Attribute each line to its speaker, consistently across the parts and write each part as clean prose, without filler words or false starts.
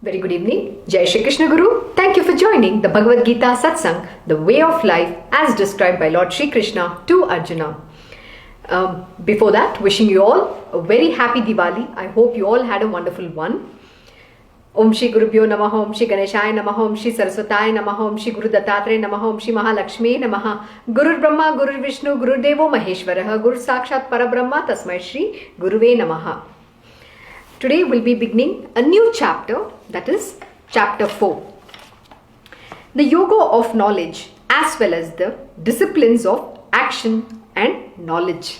Speaker 1: Very good evening. Jai Shri Krishna Guru. Thank you for joining the Bhagavad Gita Satsang, the way of life as described by Lord Shri Krishna to Arjuna. Before that, wishing you all a very happy Diwali. I hope you all had a wonderful one. Om Shri Gurubhyo Namaha, Om Shri Ganeshaya Namaha, Om Shri Saraswataya Namaha, Om Shri Guru Dattatreya Namaha, Om Shri Mahalakshmi Namaha, Gurur Brahma, Gurur Vishnu, Gurur Devo Maheshwaraha, Guru Sakshat Parabrahma, Tasmai Shri Guruve Namaha. Today we'll be beginning a new chapter, that is chapter 4. The yoga of knowledge as well as the disciplines of action and knowledge.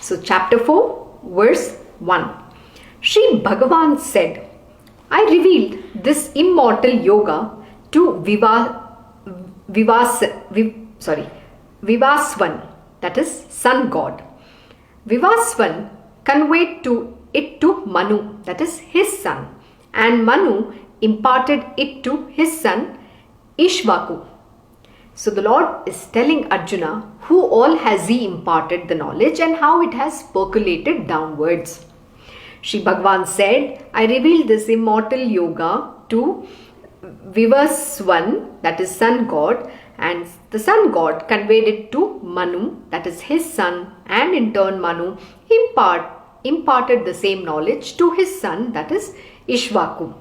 Speaker 1: So chapter 4 verse 1. Sri Bhagavan said, I revealed this immortal yoga to Vivaswan, that is sun god. Vivaswan conveyed it to Manu, that is his son, and Manu imparted it to his son Ishvaku. So the Lord is telling Arjuna who all has he imparted the knowledge and how it has percolated downwards. Sri Bhagavan said, I revealed this immortal yoga to Vivaswan, that is sun god, and the sun god conveyed it to Manu, that is his son, and in turn Manu imparted the same knowledge to his son, that is Ishvaku.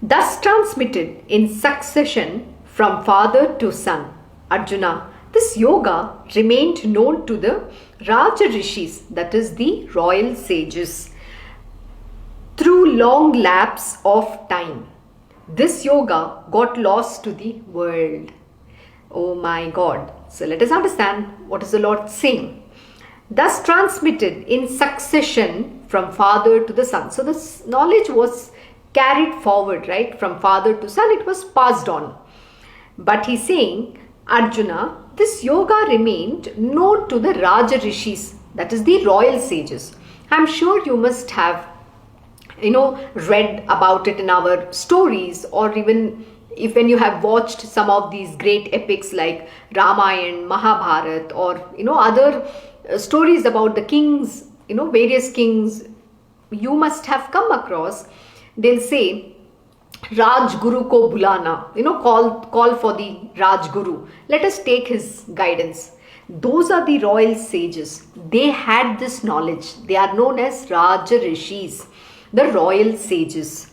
Speaker 1: Thus transmitted in succession from father to son, Arjuna, this yoga remained known to the RajShree, that is the royal sages, through long lapse of time. This yoga got lost to the world. Oh my God. So let us understand what is the Lord saying. Thus transmitted in succession from father to the son. So this knowledge was carried forward, right? From father to son, it was passed on. But he's saying, Arjuna, this yoga remained known to the RajShree, that is the royal sages. I'm sure you must have read about it in our stories, or even if when you have watched some of these great epics like Ramayana, Mahabharata, or other stories about the kings, various kings you must have come across. They'll say Raj Guru ko bulana, call for the Raj Guru. Let us take his guidance. Those are the royal sages. They had this knowledge. They are known as RajShree, the royal sages.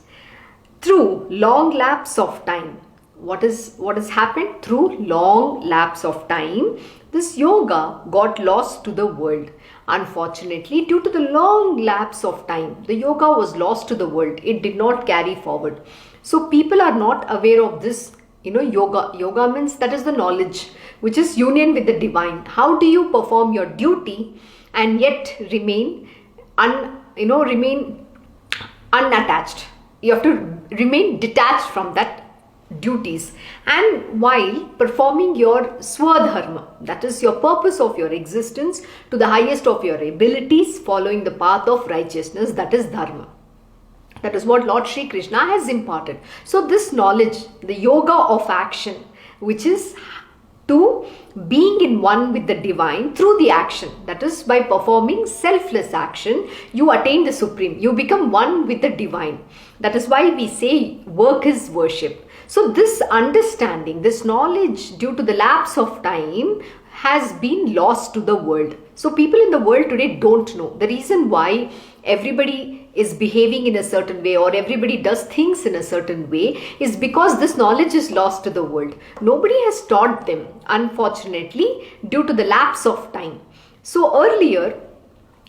Speaker 1: Through long lapse of time. What has happened? Through long lapse of time, this yoga got lost to the world. Unfortunately, due to the long lapse of time, the yoga was lost to the world. It did not carry forward. So people are not aware of this, yoga. Yoga means that is the knowledge, which is union with the divine. How do you perform your duty and yet remain unattached? You have to remain detached from that duties, and while performing your swadharma, that is your purpose of your existence, to the highest of your abilities, following the path of righteousness, that is dharma. That is what Lord Shri Krishna has imparted. So this knowledge, the yoga of action, which is to being in one with the divine through the action, that is by performing selfless action, you attain the supreme, you become one with the divine. That is why we say work is worship. So this understanding, this knowledge, due to the lapse of time, has been lost to the world. So people in the world today don't know. The reason why everybody is behaving in a certain way or everybody does things in a certain way is because this knowledge is lost to the world. Nobody has taught them, unfortunately, due to the lapse of time. So earlier,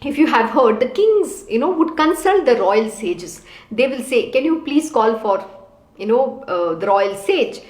Speaker 1: if you have heard, the kings, would consult the royal sages. They will say, can you please call for the royal sage,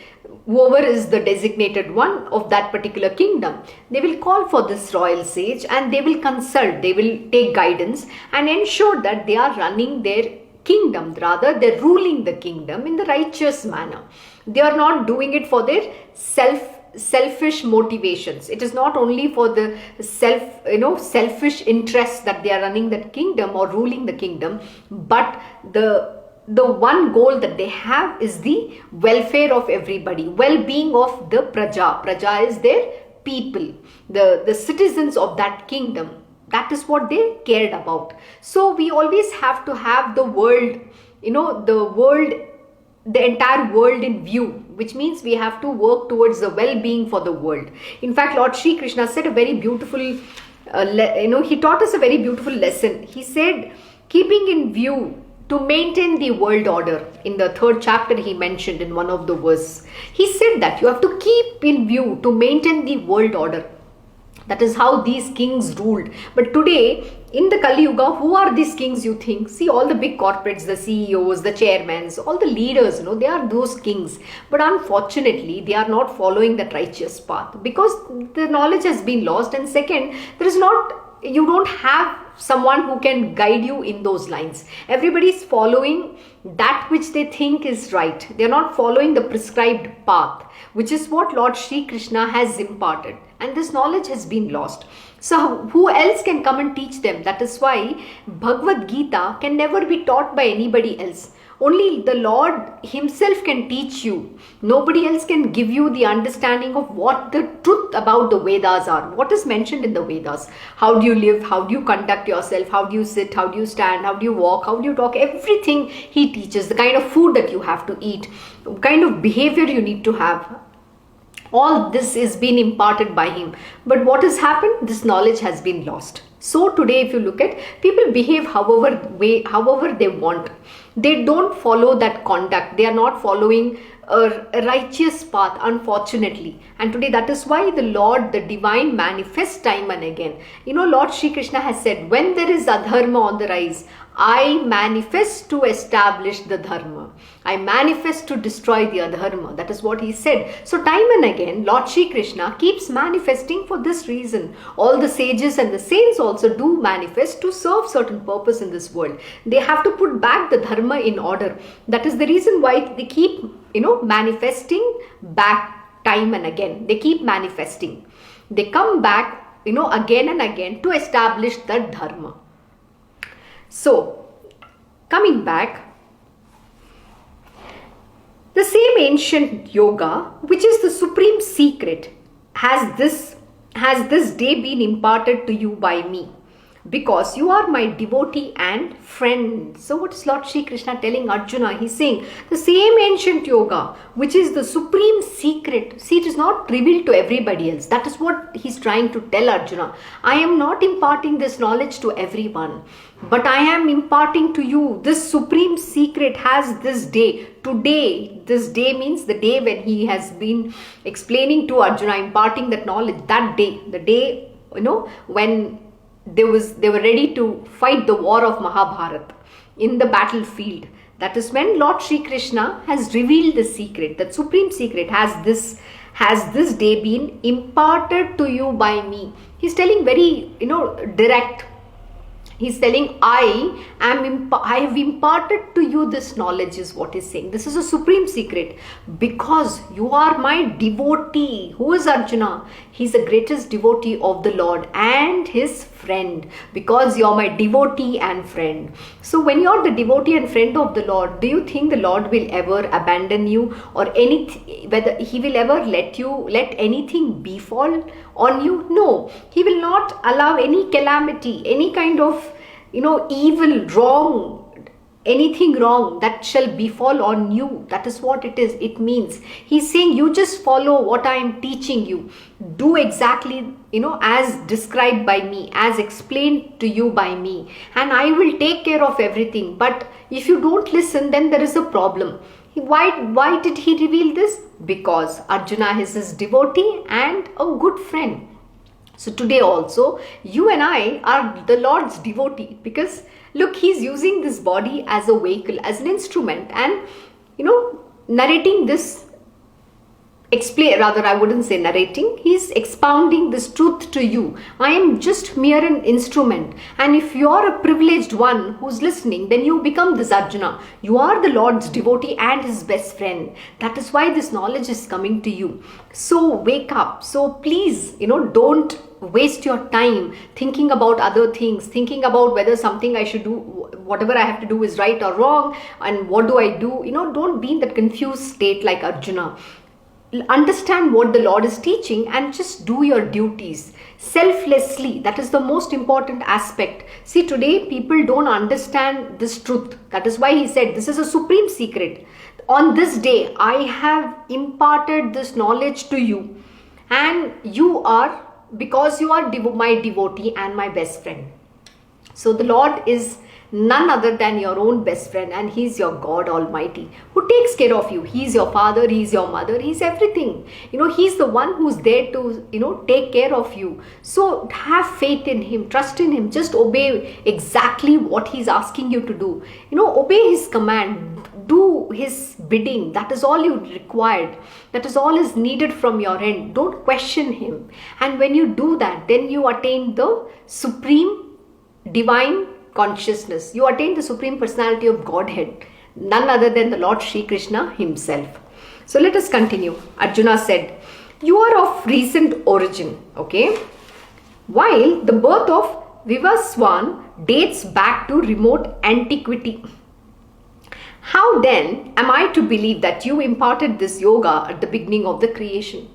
Speaker 1: whoever is the designated one of that particular kingdom. They will call for this royal sage and they will consult, they will take guidance and ensure that they are running their kingdom, rather they're ruling the kingdom in the righteous manner. They are not doing it for their selfish motivations. It is not only for the selfish interests that they are running that kingdom or ruling the kingdom, but the one goal that they have is the welfare of everybody, well-being of the praja. Praja is their people, the citizens of that kingdom. That is what they cared about. So we always have to have the world, the entire world in view, which means we have to work towards the well-being for the world. In fact, Lord Shri Krishna said a very beautiful, he taught us a very beautiful lesson. He said, keeping in view to maintain the world order. In the 3rd chapter, he mentioned in one of the verses, he said that you have to keep in view to maintain the world order. That is how these kings ruled. But today, in the Kali Yuga, who are these kings, you think? See, all the big corporates, the CEOs, the chairmen, all the leaders, they are those kings. But unfortunately, they are not following that righteous path because the knowledge has been lost. And second, you don't have someone who can guide you in those lines. Everybody is following that which they think is right. They are not following the prescribed path, which is what Lord Shri Krishna has imparted. And this knowledge has been lost. So who else can come and teach them? That is why Bhagavad Gita can never be taught by anybody else. Only the Lord himself can teach you. Nobody else can give you the understanding of what the truth about the Vedas are. What is mentioned in the Vedas. How do you live? How do you conduct yourself? How do you sit? How do you stand? How do you walk? How do you talk? Everything he teaches. The kind of food that you have to eat. What kind of behavior you need to have. All this is being imparted by him. But what has happened? This knowledge has been lost. So today, if you look at, people behave however they want. They don't follow that conduct. They are not following a righteous path, unfortunately. And today, that is why the Lord, the divine, manifests time and again. Lord Shri Krishna has said, when there is adharma on the rise, I manifest to establish the dharma. I manifest to destroy the adharma. That is what he said. So time and again, Lord Shri Krishna keeps manifesting for this reason. All the sages and the saints also do manifest to serve certain purpose in this world. They have to put back the dharma in order. That is the reason why they keep, manifesting back time and again. They keep manifesting. They come back, again and again to establish that dharma. So, coming back, the same ancient yoga, which is the supreme secret, has this day been imparted to you by me, because you are my devotee and friend. So what is Lord Shri Krishna telling Arjuna? He's saying the same ancient yoga, which is the supreme secret. See, it is not revealed to everybody else. That is what he's trying to tell Arjuna. I am not imparting this knowledge to everyone, but I am imparting to you. This supreme secret has this day. Today, this day means the day when he has been explaining to Arjuna, imparting that knowledge. That day, the day, when they were ready to fight the war of Mahabharata in the battlefield. That is when Lord Shri Krishna has revealed the secret. That supreme secret has this day been imparted to you by me. He's telling very, direct. He's telling, I have imparted to you this knowledge, is what he's saying. This is a supreme secret because you are my devotee. Who is Arjuna? He's the greatest devotee of the Lord and his friend, because you're my devotee and friend. So when you're the devotee and friend of the Lord, do you think the Lord will ever abandon you, or whether he will ever let anything befall on you? No, he will not allow any calamity, any kind of evil, wrong, anything wrong that shall befall on you. That is what it is. It means he's saying, you just follow what I am teaching you. Do exactly, as described by me, as explained to you by me, and I will take care of everything. But if you don't listen, then there is a problem. Why did he reveal this? Because Arjuna is his devotee and a good friend. So today also, you and I are the Lord's devotee, because look, he's using this body as a vehicle, as an instrument, and narrating this, I wouldn't say narrating, he's expounding this truth to you. I am just mere an instrument, and if you are a privileged one who's listening, then you become this Arjuna. You are the Lord's devotee and his best friend. That is why this knowledge is coming to you. So wake up. So please, don't waste your time thinking about other things, thinking about whether something I should do, whatever I have to do is right or wrong, and what do I do. Don't be in that confused state like Arjuna. understand what the Lord is teaching and just do your duties selflessly. That is the most important aspect. See, today people don't understand this truth. That is why he said this is a supreme secret. On this day, I have imparted this knowledge to you, and you are, because you are my devotee and my best friend. So the Lord is none other than your own best friend, and He's your God Almighty who takes care of you. He's your father, He's your mother, He's everything. He's the one who's there to, take care of you. So have faith in Him, trust in Him, just obey exactly what He's asking you to do. Obey His command, do His bidding. That is all you required. That is all is needed from your end. Don't question Him. And when you do that, then you attain the supreme divine consciousness. You attain the Supreme Personality of Godhead, none other than the Lord Shri Krishna Himself. So let us continue. Arjuna said, you are of recent origin, okay? While the birth of Vivaswan dates back to remote antiquity. How then am I to believe that you imparted this yoga at the beginning of the creation?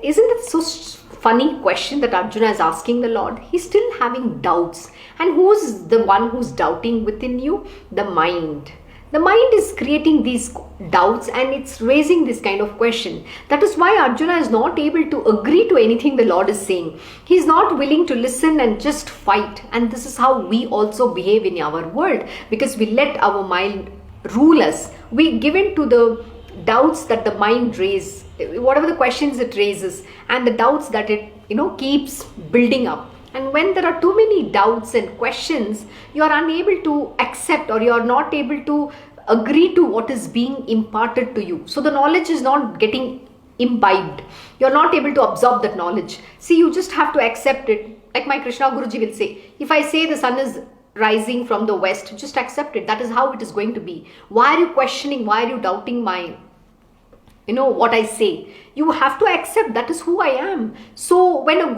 Speaker 1: Isn't it so funny question that Arjuna is asking the Lord? He's still having doubts. And who's the one who's doubting within you? The mind. The mind is creating these doubts and it's raising this kind of question. That is why Arjuna is not able to agree to anything the Lord is saying. He's not willing to listen and just fight. And this is how we also behave in our world, because we let our mind rule us. We give in to the doubts that the mind raises, whatever the questions it raises, and the doubts that it keeps building up. And when there are too many doubts and questions, you are unable to accept, or you are not able to agree to what is being imparted to you. So the knowledge is not getting imbibed. You are not able to absorb that knowledge. See, you just have to accept it. Like my Krishna Guruji will say, if I say the sun is rising from the west, just accept it. That is how it is going to be. Why are you questioning? Why are you doubting my what I say? You have to accept that is who I am. So when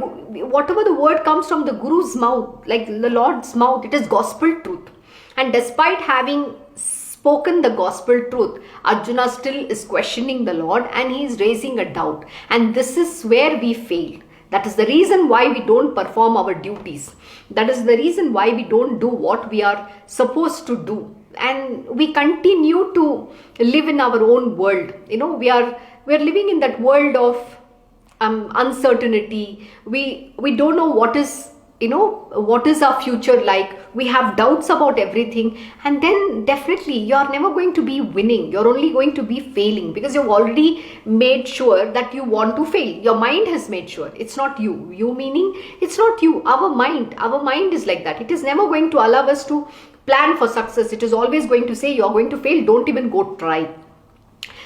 Speaker 1: whatever the word comes from the Guru's mouth, like the Lord's mouth, it is gospel truth. And despite having spoken the gospel truth, Arjuna still is questioning the Lord and he is raising a doubt. And this is where we fail. That is the reason why we don't perform our duties. That is the reason why we don't do what we are supposed to do. And we continue to live in our own world. We are living in that world of uncertainty. We don't know what is our future like. We have doubts about everything, and then definitely you are never going to be winning. You're only going to be failing, because you've already made sure that you want to fail. Your mind has made sure. It's not you. You meaning it's not you. Our mind is like that. It is never going to allow us to plan for success. It is always going to say you're going to fail. Don't even go try.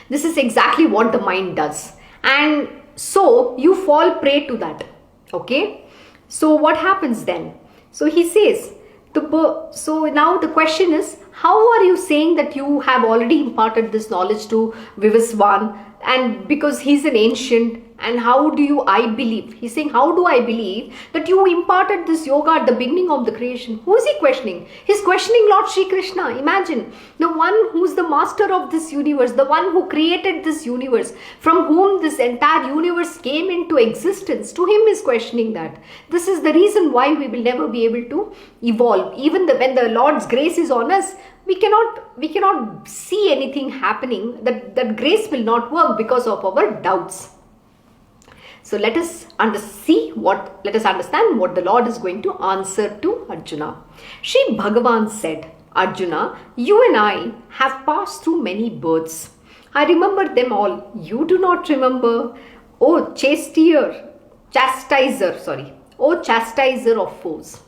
Speaker 1: This is exactly what the mind does. And so you fall prey to that. Okay. So what happens then? So he says, so now the question is, how are you saying that you have already imparted this knowledge to Vivaswan? And because he's an ancient, and how do I believe? He's saying, how do I believe that you imparted this yoga at the beginning of the creation? Who is he questioning? He's questioning Lord Shri Krishna. Imagine, the one who's the master of this universe, the one who created this universe, from whom this entire universe came into existence. To him is questioning that. This is the reason why we will never be able to evolve. Even when the Lord's grace is on us, we cannot see anything happening. That grace will not work because of our doubts. So let us understand what the Lord is going to answer to Arjuna. Shri Bhagavan said, Arjuna, you and I have passed through many births. I remember them all. You do not remember. O chastiser of foes.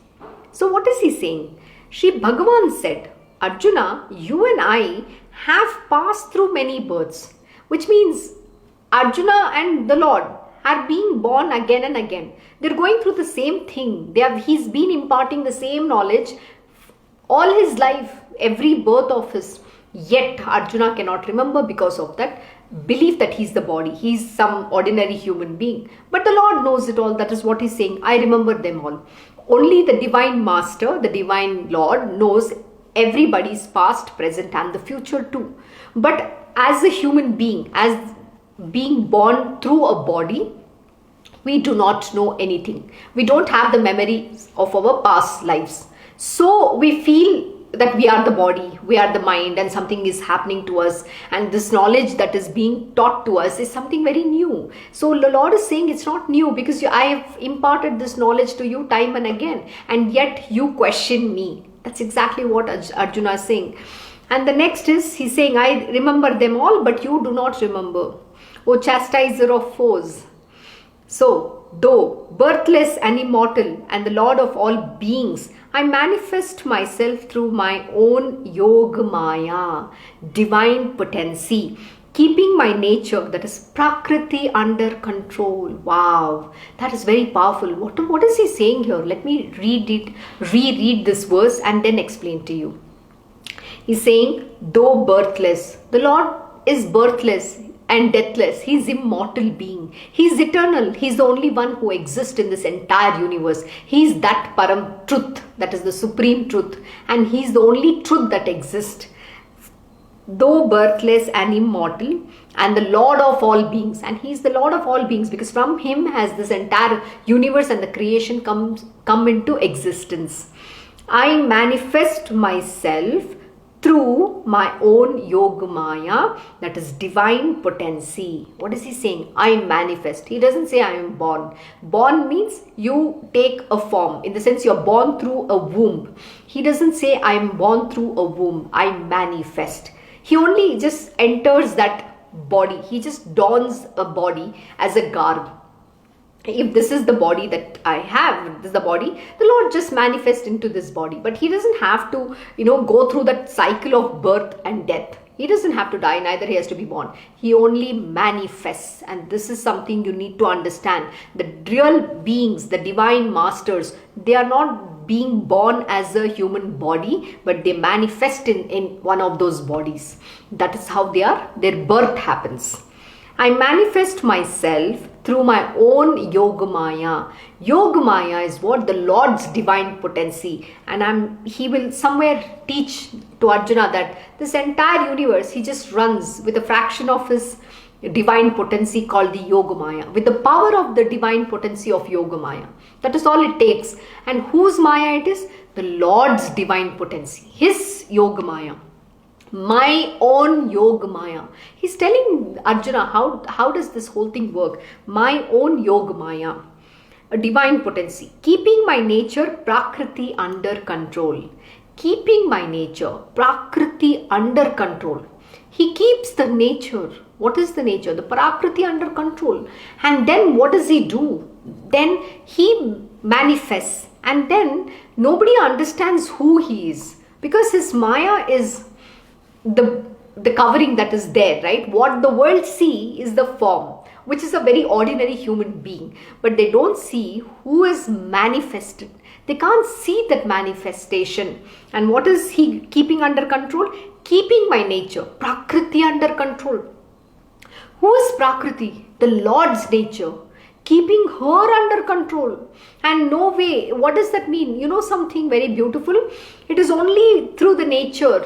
Speaker 1: So what is he saying? Shri Bhagavan said, Arjuna, you and I have passed through many births. Which means Arjuna and the Lord are being born again and again. They're going through the same thing. He's been imparting the same knowledge all his life, every birth of his. Yet Arjuna cannot remember because of that belief that he's the body. He's some ordinary human being. But the Lord knows it all. That is what he's saying. I remember them all. Only the divine master, the divine Lord, knows everybody's past, present and the future too. But as a human being, as being born through a body, we do not know anything. We don't have the memories of our past lives. So we feel that we are the body, we are the mind, and something is happening to us. And this knowledge that is being taught to us is something very new. So the Lord is saying it's not new, because I have imparted this knowledge to you time and again, and yet you question me. That's exactly what Arjuna is saying. And the next is, he's saying, I remember them all, but you do not remember. O chastiser of foes. So, though birthless and immortal and the Lord of all beings, I manifest myself through my own Yoga Maya, divine potency, keeping my nature, that is Prakriti, under control. Wow, that is very powerful. What is he saying here? Let me reread this verse and then explain to you. He's saying, though birthless, the Lord is birthless and deathless. He's immortal being. He's eternal. He's the only one who exists in this entire universe. He's that Param truth, that is the supreme truth, and he's the only truth that exists. Though birthless and immortal, and the Lord of all beings, and he's the Lord of all beings, because from him has this entire universe and the creation come into existence. I manifest myself through my own Yoga Maya, that is divine potency. What is he saying? I manifest. He doesn't say I am born. Born means you take a form. In the sense you're born through a womb. He doesn't say I am born through a womb. I manifest. He only just enters that body. He just dons a body as a garb. If this is the body that I have, this is the body, the Lord just manifests into this body. But he doesn't have to, go through that cycle of birth and death. He doesn't have to die, neither he has to be born. He only manifests. And this is something you need to understand. The real beings, the divine masters, they are not being born as a human body, but they manifest in one of those bodies. That is how their birth happens. I manifest myself through my own Yoga Maya. Yoga Maya is what? The Lord's divine potency. And he will somewhere teach to Arjuna that this entire universe, he just runs with a fraction of his divine potency called the Yoga Maya. With the power of the divine potency of Yoga Maya. That is all it takes. And whose Maya it is? The Lord's divine potency. His Yoga Maya. My own Yoga Maya. He's telling Arjuna how does this whole thing work? My own Yoga Maya, a divine potency, keeping my nature Prakriti under control. Keeping my nature Prakriti under control. He keeps the nature. What is the nature? The Prakriti under control. And then what does he do? Then he manifests, and then nobody understands who he is, because his Maya is the covering that is there, right? What the world see is the form, which is a very ordinary human being, but they don't see who is manifested. They can't see that manifestation. And what is he keeping under control? Keeping my nature, Prakriti, under control. Who is Prakriti? The Lord's nature. Keeping her under control. And no way, what does that mean? Something very beautiful? It is only through the nature.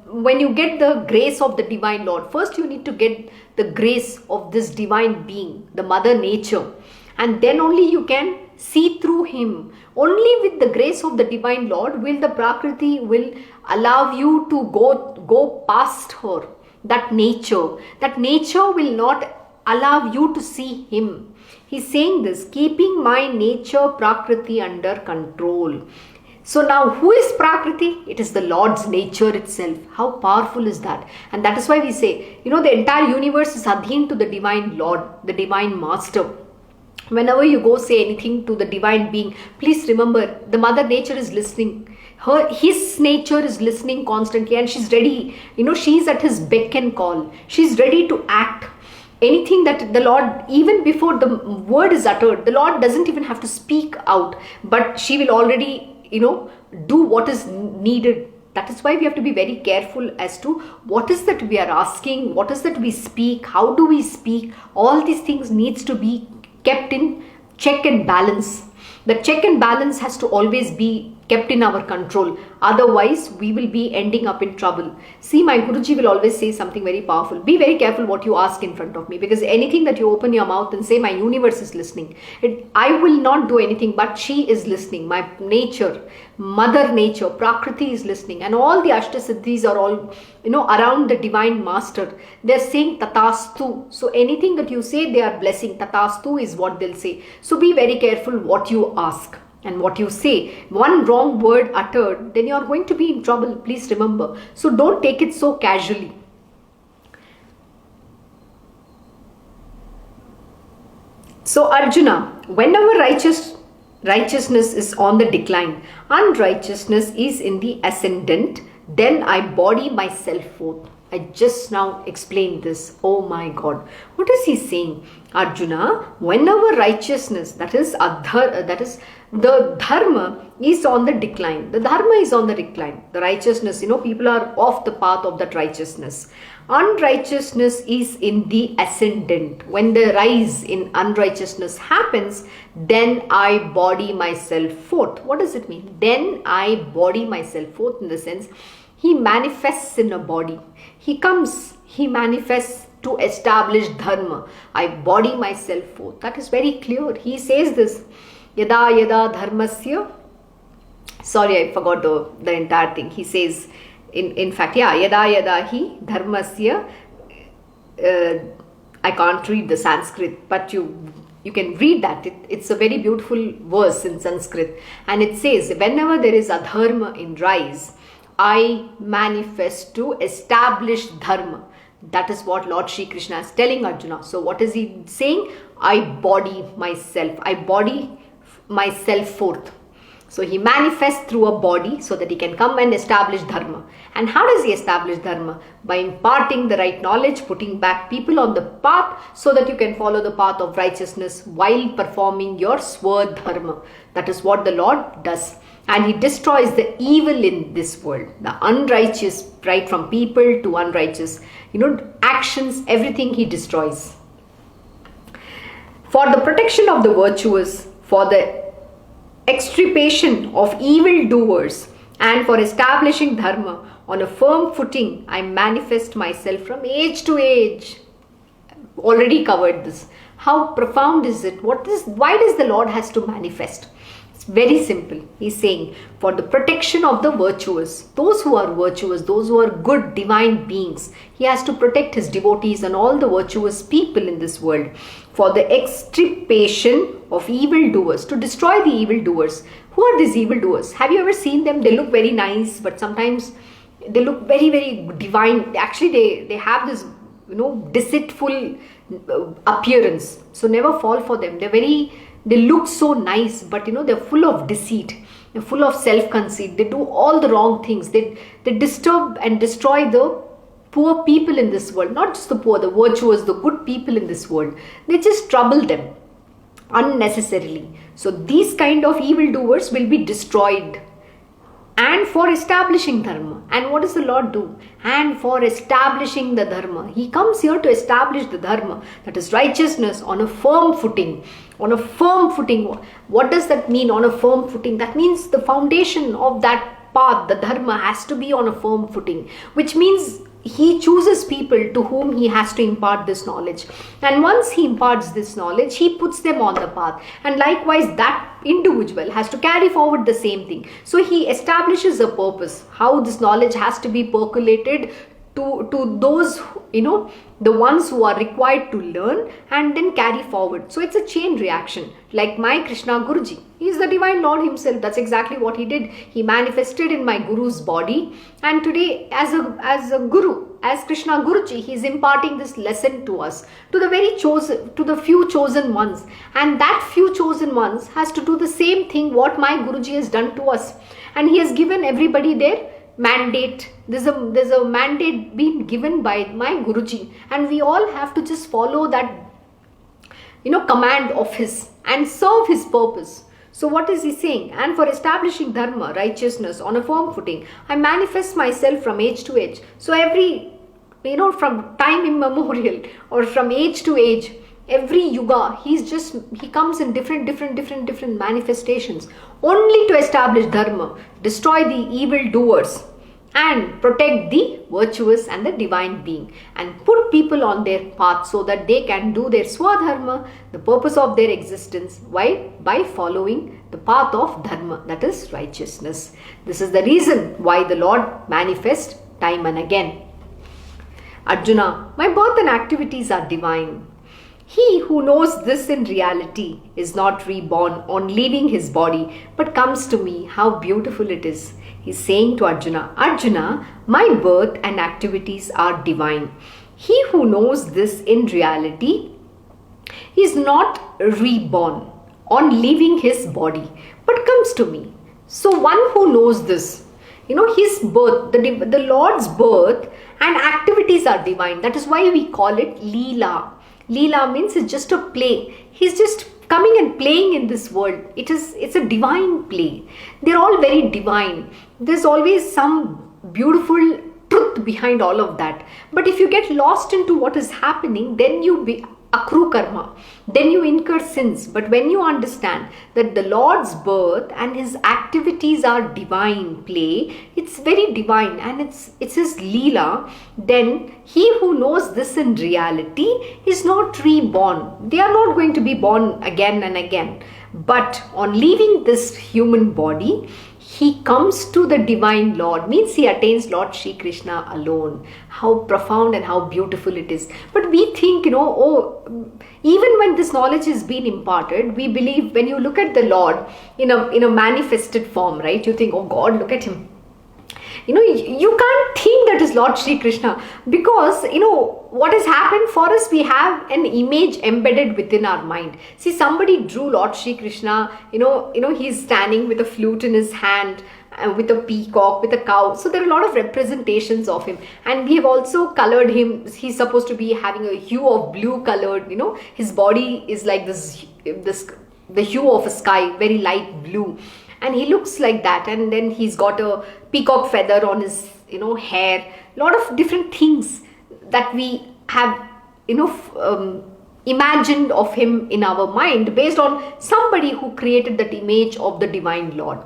Speaker 1: When you get the grace of the divine Lord, first you need to get the grace of this divine being, the mother nature. And then only you can see through him. Only with the grace of the divine Lord will the Prakriti will allow you to go past her. That nature will not allow you to see him. He's saying this, keeping my nature Prakriti under control. So now who is Prakriti? It is the Lord's nature itself. How powerful is that? And that is why we say, the entire universe is adheen to the divine Lord, the divine master. Whenever you go say anything to the divine being, please remember the mother nature is listening. His nature is listening constantly, and she's ready. She's at his beck and call. She's ready to act. Anything that the Lord, even before the word is uttered, the Lord doesn't even have to speak out, but she will already, do what is needed. That is why we have to be very careful as to what is that we are asking, what is that we speak, how do we speak. All these things needs to be kept in check and balance. The check and balance has to always be kept in our control. Otherwise, we will be ending up in trouble. See, my Guruji will always say something very powerful. Be very careful what you ask in front of me, because anything that you open your mouth and say, my universe is listening. I will not do anything, but she is listening. My nature, Mother Nature, Prakriti is listening. And all the Ashtasiddhis are all, around the Divine Master. They're saying Tatastu. So anything that you say, they are blessing. Tatastu is what they'll say. So be very careful what you ask and what you say. One wrong word uttered, then you are going to be in trouble. Please remember. So don't take it so casually. So Arjuna, whenever righteousness is on the decline, unrighteousness is in the ascendant, then I body myself forth. I just now explained this. Oh my God. What is he saying? Arjuna, whenever righteousness, that is the dharma is on the decline. The dharma is on the decline. The righteousness, people are off the path of that righteousness. Unrighteousness is in the ascendant. When the rise in unrighteousness happens, then I body myself forth. What does it mean? Then I body myself forth, in the sense, he manifests in a body. He comes, he manifests to establish dharma. I body myself forth. That is very clear. He says this. Yada yada dharmasya. Sorry, I forgot the entire thing. He says, in fact, yada yada hi dharmasya. I can't read the Sanskrit, but you can read that. It's a very beautiful verse in Sanskrit. And it says, whenever there is adharma in rise, I manifest to establish dharma. That is what Lord Shri Krishna is telling Arjuna. So what is he saying? I body myself. I body myself forth. So he manifests through a body so that he can come and establish dharma. And how does he establish dharma? By imparting the right knowledge, putting back people on the path so that you can follow the path of righteousness while performing your swadharma. That is what the Lord does. And he destroys the evil in this world. The unrighteous, right from people to unrighteous, actions, everything he destroys. For the protection of the virtuous, for the extirpation of evil doers, and for establishing dharma on a firm footing, I manifest myself from age to age. Already covered this. How profound is it? Why does the Lord has to manifest? It's very simple. He's saying, for the protection of the virtuous, those who are virtuous, those who are good divine beings, he has to protect his devotees and all the virtuous people in this world. For the extirpation of evildoers, to destroy the evildoers. Who are these evildoers? Have you ever seen them? They look very nice, but sometimes they look very, very divine. Actually, they have this, deceitful appearance. So never fall for them. They look so nice, but they're full of deceit. They're full of self-conceit. They do all the wrong things. They disturb and destroy the poor people in this world. Not just the poor, the virtuous, the good people in this world. They just trouble them unnecessarily. So these kind of evildoers will be destroyed. And for establishing dharma. And what does the Lord do? And for establishing the dharma. He comes here to establish the dharma. That is righteousness on a firm footing. On a firm footing. What does that mean, on a firm footing? That means the foundation of that path, the dharma, has to be on a firm footing. Which means he chooses people to whom he has to impart this knowledge. And once he imparts this knowledge, he puts them on the path. And likewise, that individual has to carry forward the same thing. So he establishes a purpose, how this knowledge has to be percolated to those, the ones who are required to learn and then carry forward. So it's a chain reaction. Like my Krishna Guruji, he is the divine Lord himself. That's exactly what he did. He manifested in my Guru's body, and today as a Guru, as Krishna Guruji, he is imparting this lesson to us, to the few chosen ones. And that few chosen ones has to do the same thing what my Guruji has done to us. And he has given everybody their mandate. There's a mandate being given by my Guruji, and we all have to just follow that command of his and serve his purpose. So what is he saying? And for establishing dharma, righteousness on a firm footing, I manifest myself from age to age. So from time immemorial or from age to age, every yuga, he comes in different manifestations only to establish dharma, destroy the evil doers, and protect the virtuous and the divine being, and put people on their path so that they can do their swadharma, the purpose of their existence. Why? By following the path of dharma, that is righteousness. This is the reason why the Lord manifests time and again. Arjuna, my birth and activities are divine. He who knows this in reality is not reborn on leaving his body, but comes to me. How beautiful it is. He's saying to Arjuna, Arjuna, my birth and activities are divine. He who knows this in reality is not reborn on leaving his body, but comes to me. So one who knows this, his birth, the Lord's birth and activities are divine. That is why we call it Leela. Leela means it's just a play. He's just coming and playing in this world. It's a divine play. They're all very divine. There's always some beautiful truth behind all of that. But if you get lost into what is happening, then you accrue karma. Then you incur sins. But when you understand that the Lord's birth and his activities are divine play, it's very divine and it's his Leela, then he who knows this in reality is not reborn. They are not going to be born again and again. But on leaving this human body, he comes to the divine Lord, means he attains Lord Sri Krishna alone. How profound and how beautiful it is. But we think, even when this knowledge is being imparted, we believe when you look at the Lord in a manifested form, right? You think, oh God, look at him. You can't think that is Lord Sri Krishna, because what has happened for us, we have an image embedded within our mind. See, somebody drew Lord Sri Krishna, he's standing with a flute in his hand, with a peacock, with a cow. So there are a lot of representations of him, and we have also colored him. He's supposed to be having a hue of blue colored, his body is like the hue of a sky, very light blue. And he looks like that, and then he's got a peacock feather on his, hair. A lot of different things that we have, imagined of him in our mind based on somebody who created that image of the divine Lord.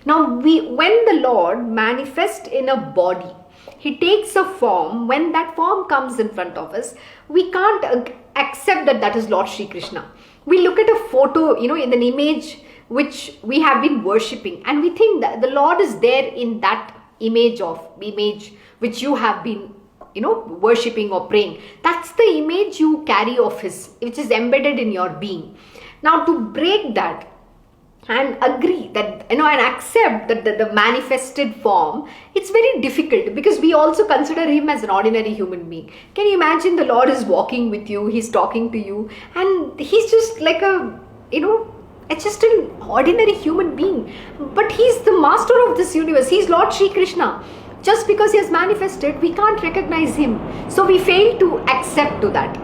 Speaker 1: Now, when the Lord manifests in a body, he takes a form. When that form comes in front of us, we can't accept that is Lord Sri Krishna. We look at a photo, in an image which we have been worshipping, and we think that the Lord is there in that image which you have been worshipping or praying. That's the image you carry of his, which is embedded in your being. Now, to break that and agree that and accept that the manifested form, it's very difficult, because we also consider him as an ordinary human being. Can you imagine the Lord is walking with you, he's talking to you, and he's just like it's just an ordinary human being, but he's the master of this universe. He's Lord Sri Krishna. Just because he has manifested, we can't recognize him, so we fail to accept to that.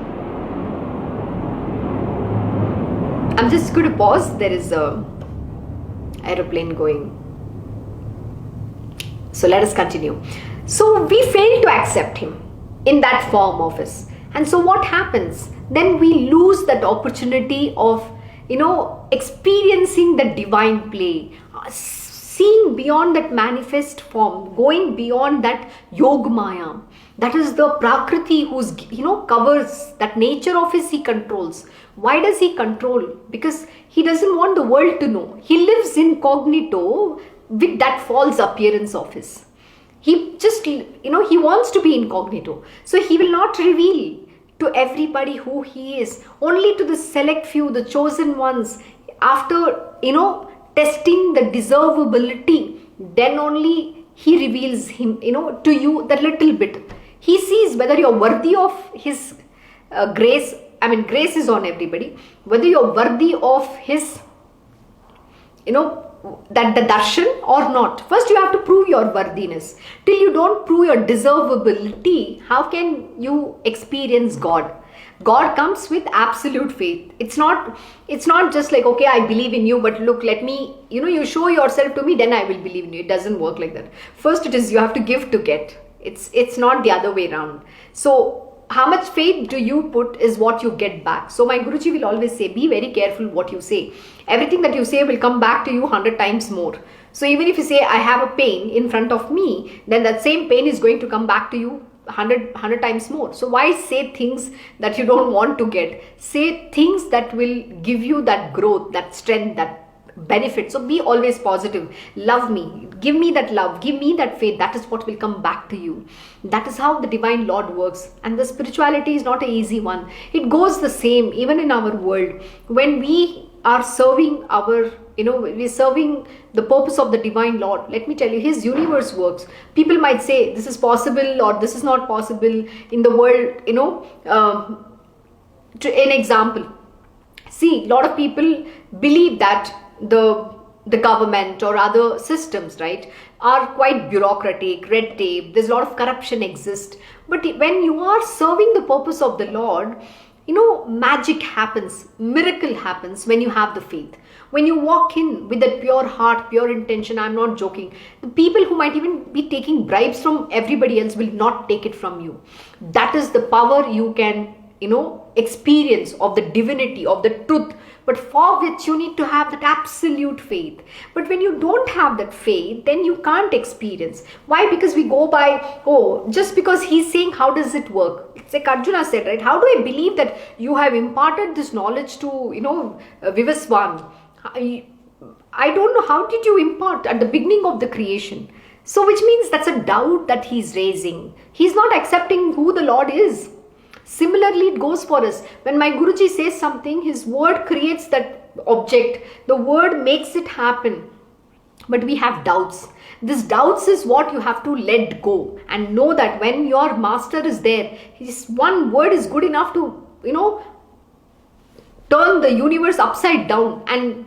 Speaker 1: I'm just going to pause. There is a aeroplane going, so let us continue. So we fail to accept him in that form of us, and so what happens then? We lose that opportunity of experiencing the divine play, seeing beyond that manifest form, going beyond that Yogmaya. That is the Prakriti who's, covers that nature of his, he controls. Why does he control? Because he doesn't want the world to know. He lives incognito with that false appearance of his. He just, he wants to be incognito. So he will not reveal to everybody who he is, only to the select few, the chosen ones. After, testing the deservability, then only he reveals him, to you that little bit. He sees whether you're worthy of his grace. I mean, grace is on everybody. Whether you're worthy of his, that the darshan or not. First, you have to prove your worthiness. Till you don't prove your deservability, how can you experience God? God comes with absolute faith. It's not just like, okay, I believe in you, but look, let me, you show yourself to me, then I will believe in you. It doesn't work like that. First, it is you have to give to get. It's not the other way around. So how much faith do you put is what you get back. So my Guruji will always say, be very careful what you say. Everything that you say will come back to you 100 times more. So even if you say, I have a pain in front of me, then that same pain is going to come back to you 100 times more. So why say things that you don't want to get? Say things that will give you that growth, that strength, that benefit. So be always positive. Love me. Give me that love. Give me that faith. That is what will come back to you. That is how the Divine Lord works. And the spirituality is not an easy one. It goes the same even in our world. When we are serving we're serving the purpose of the Divine Lord. Let me tell you, His universe works. People might say this is possible or this is not possible in the world, an example. See, a lot of people believe that the government or other systems, right, are quite bureaucratic, red tape, there's a lot of corruption exists. But when you are serving the purpose of the Lord, magic happens, miracle happens when you have the faith. When you walk in with that pure heart, pure intention, I'm not joking, the people who might even be taking bribes from everybody else will not take it from you. That is the power you can, experience of the divinity, of the truth, but for which you need to have that absolute faith. But when you don't have that faith, then you can't experience. Why? Because we go by, just because he's saying, how does it work? It's like Arjuna said, right? How do I believe that you have imparted this knowledge to, Vivaswan? I don't know, how did you impart at the beginning of the creation? So which means that's a doubt that he's raising. He's not accepting who the Lord is. Similarly, it goes for us. When my Guruji says something, his word creates that object. The word makes it happen. But we have doubts. This doubts is what you have to let go and know that when your master is there, his one word is good enough to, turn the universe upside down and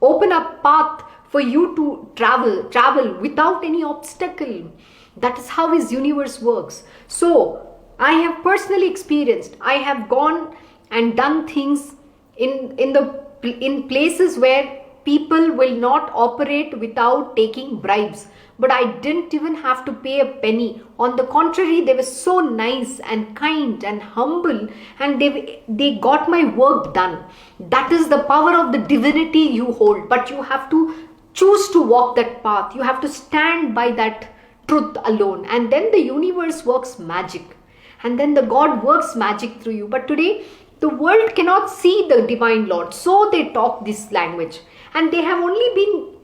Speaker 1: open a path for you to travel without any obstacle. That is how his universe works. So I have personally experienced, I have gone and done things in places where people will not operate without taking bribes. But I didn't even have to pay a penny. On the contrary, they were so nice and kind and humble, and they got my work done. That is the power of the divinity you hold. But you have to choose to walk that path. You have to stand by that truth alone. And then the universe works magic. And then the God works magic through you. But today, the world cannot see the Divine Lord. So they talk this language. And they have only been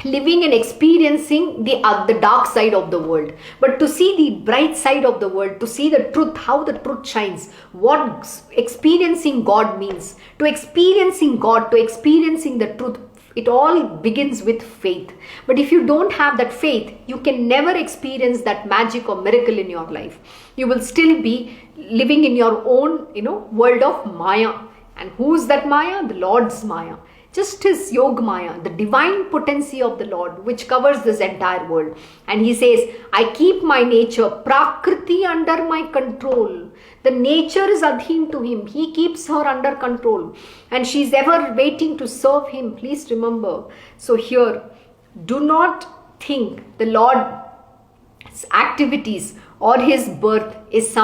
Speaker 1: living and experiencing the dark side of the world. But to see the bright side of the world, to see the truth, how the truth shines, what experiencing God means, to experiencing God, to experiencing the truth, it all begins with faith. But if you don't have that faith, you can never experience that magic or miracle in your life. You will still be living in your own, world of Maya. And who's that Maya? The Lord's Maya. Just his Yog Maya, the divine potency of the Lord, which covers this entire world. And he says, I keep my nature, Prakriti, under my control. The nature is adheen to him. He keeps her under control. And she's ever waiting to serve him. Please remember. So here, do not think the Lord's activities or his birth is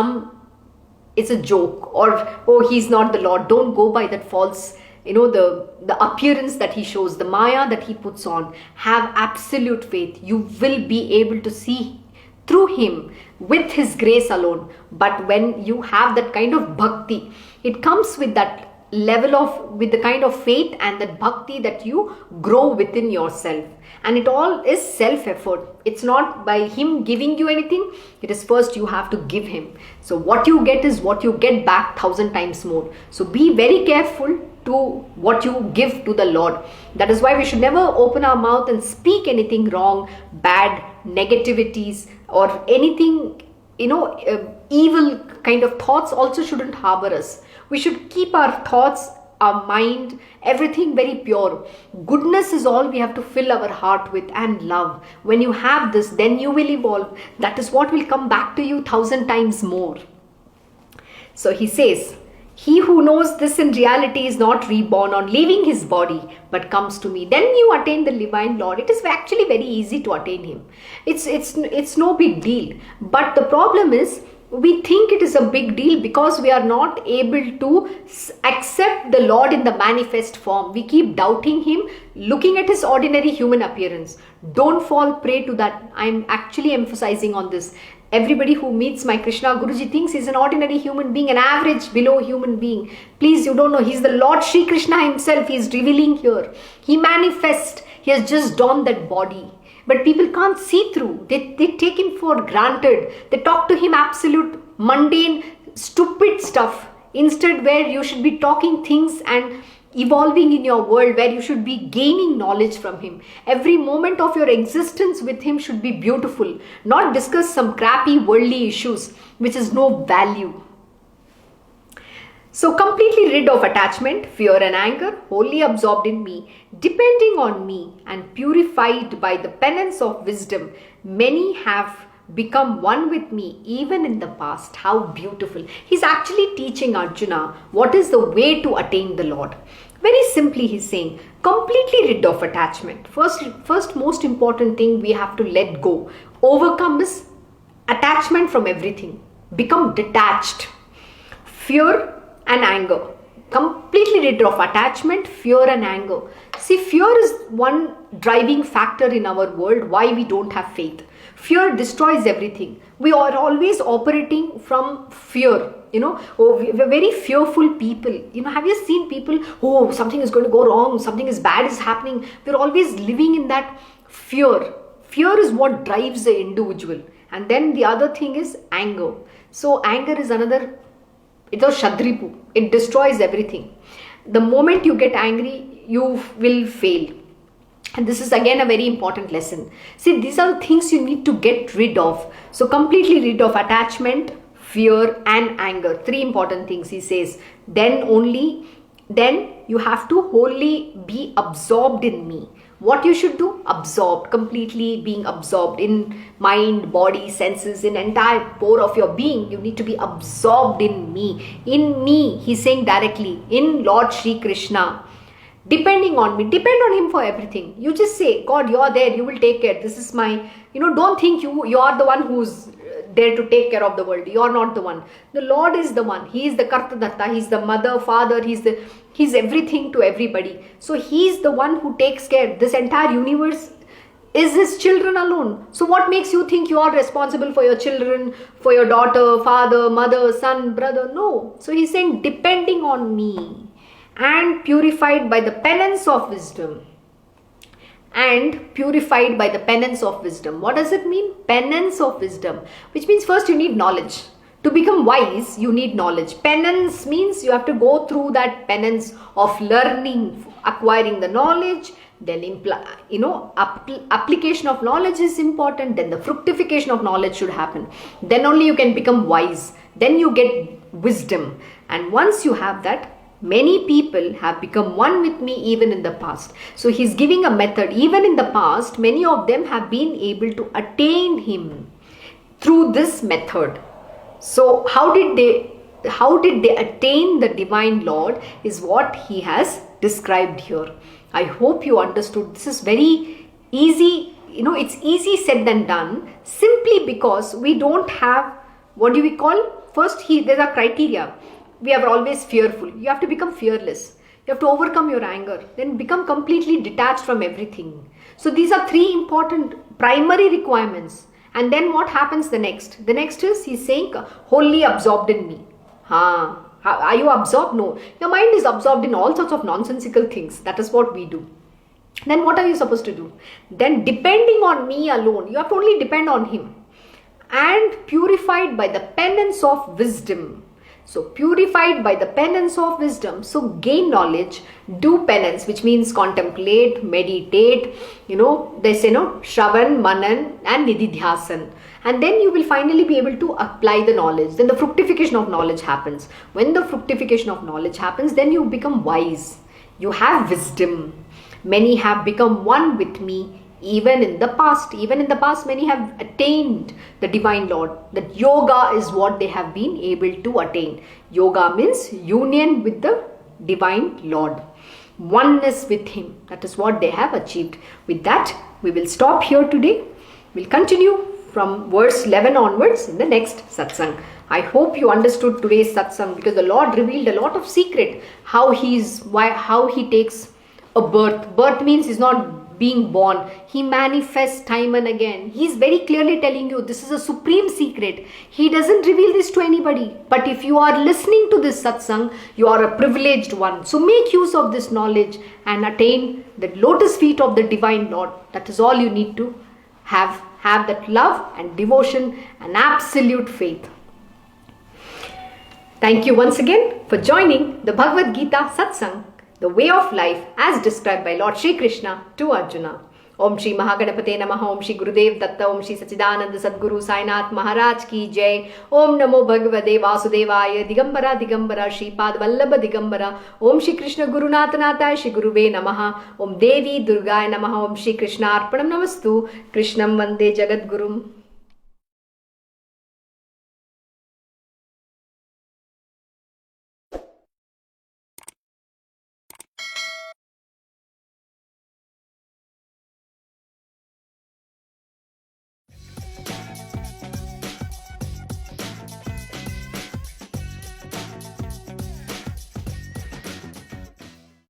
Speaker 1: it's a joke, or he's not the Lord. Don't go by that false, the appearance that he shows, the Maya that he puts on. Have absolute faith. You will be able to see through him with his grace alone. But when you have that kind of bhakti, it comes with that level with the kind of faith and that bhakti that you grow within yourself. And it all is self-effort. It's not by him giving you anything. It is first you have to give him. So what you get is what you get back 1,000 times more. So be very careful to what you give to the Lord. That is why we should never open our mouth and speak anything wrong, bad, negativities, or anything, evil kind of thoughts also shouldn't harbor us. We should keep our thoughts, our mind, everything very pure. Goodness is all we have to fill our heart with, and love. When you have this, then you will evolve. That is what will come back to you 1,000 times more. So he says, he who knows this in reality is not reborn on leaving his body, but comes to me. Then you attain the Divine Lord. It is actually very easy to attain him. It's no big deal. But the problem is, we think it is a big deal because we are not able to accept the Lord in the manifest form. We keep doubting him, looking at his ordinary human appearance. Don't fall prey to that. I'm actually emphasizing on this. Everybody who meets my Krishna Guruji thinks he's an ordinary human being, an average below human being. Please, you don't know. He's the Lord Shri Krishna himself. He's revealing here. He manifests. He has just donned that body. But people can't see through. They take him for granted. They talk to him absolute, mundane, stupid stuff. Instead, where you should be talking things and evolving in your world, where you should be gaining knowledge from him. Every moment of your existence with him should be beautiful. Not discuss some crappy worldly issues, which is no value. So completely rid of attachment, fear and anger, wholly absorbed in me, depending on me and purified by the penance of wisdom, many have become one with me even in the past. How beautiful. He's actually teaching Arjuna what is the way to attain the Lord. Very simply he's saying, completely rid of attachment. First most important thing we have to let go. Overcome is attachment from everything. Become detached. Fear and anger. Completely rid of attachment, fear and anger. See, fear is one driving factor in our world why we don't have faith. Fear destroys everything. We are always operating from fear. We're very fearful people. Have you seen people, something is going to go wrong, something is bad is happening. We're always living in that fear. Fear is what drives the individual. And then the other thing is anger. So anger is another, it's a Shadripu. It destroys everything. The moment you get angry, you will fail. And this is again a very important lesson. See, these are things you need to get rid of. So completely rid of attachment, fear and anger. 3 important things he says. Then you have to wholly be absorbed in me. What you should do? Absorbed, completely being absorbed in mind, body, senses, in entire pore of your being. You need to be absorbed in me. In me, he's saying directly, in Lord Shri Krishna. Depending on me, depend on him for everything. You just say, God, you're there, you will take care. This is my, don't think you are the one who's there to take care of the world. You're not the one. The Lord is the one. He is the Kartadatta. He's the mother, father. He's everything to everybody. So he's the one who takes care. This entire universe is his children alone. So what makes you think you are responsible for your children, for your daughter, father, mother, son, brother? No. So he's saying, depending on me and purified by the penance of wisdom. And purified by the penance of wisdom. What does it mean? Penance of wisdom. Which means first you need knowledge. To become wise, you need knowledge. Penance means you have to go through that penance of learning, acquiring the knowledge. Then application of knowledge is important. Then the fructification of knowledge should happen. Then only you can become wise. Then you get wisdom. And once you have that, many people have become one with me even in the past. So he's giving a method. Even in the past, many of them have been able to attain him through this method. So how did they attain the divine Lord is what he has described here. I hope you understood. This is very easy. It's easy said than done, simply because we don't have, what do we call? First, there's a criteria. We are always fearful. You have to become fearless. You have to overcome your anger. Then become completely detached from everything. So these are 3 important primary requirements. And then what happens the next? The next is he's saying wholly absorbed in me. Are you absorbed? No. Your mind is absorbed in all sorts of nonsensical things. That is what we do. Then what are you supposed to do? Then depending on me alone. You have to only depend on him. And purified by the penance of wisdom. So purified by the penance of wisdom. So gain knowledge, do penance, which means contemplate, meditate, they say Shravan, Manan and Nididhyasan. And then you will finally be able to apply the knowledge. Then the fructification of knowledge happens. When the fructification of knowledge happens, then you become wise. You have wisdom. Many have become one with me. Even in the past, many have attained the divine Lord. That yoga is what they have been able to attain. Yoga means union with the divine Lord. Oneness with him. That is what they have achieved. With that, we will stop here today. We'll continue from verse 11 onwards in the next satsang. I hope you understood today's satsang, because the Lord revealed a lot of secret how he takes a birth. Birth means he's not being born. He manifests time and again. He's very clearly telling you this is a supreme secret. He doesn't reveal this to anybody. But if you are listening to this satsang, you are a privileged one. So make use of this knowledge and attain the lotus feet of the Divine Lord. That is all you need to have that love and devotion and absolute faith. Thank you once again for joining the Bhagavad Gita Satsang, the way of life as described by Lord Shri Krishna to Arjuna. Om Shri Mahaganapate Namaha, Om Shri Gurudev Datta, Om Shri Sachidananda Sadguru Sainath Maharaj Ki Jai. Om Namo Bhagavate Vasudevaya, Digambara Digambara, Shri Pad Vallabha Digambara. Om Shri Krishna Gurunatha Natha, Shri Guruve Namaha. Om Devi Durgaya Namaha, Om Shri Krishna Arpanam Namastu, Krishnam Vande Jagat Gurum.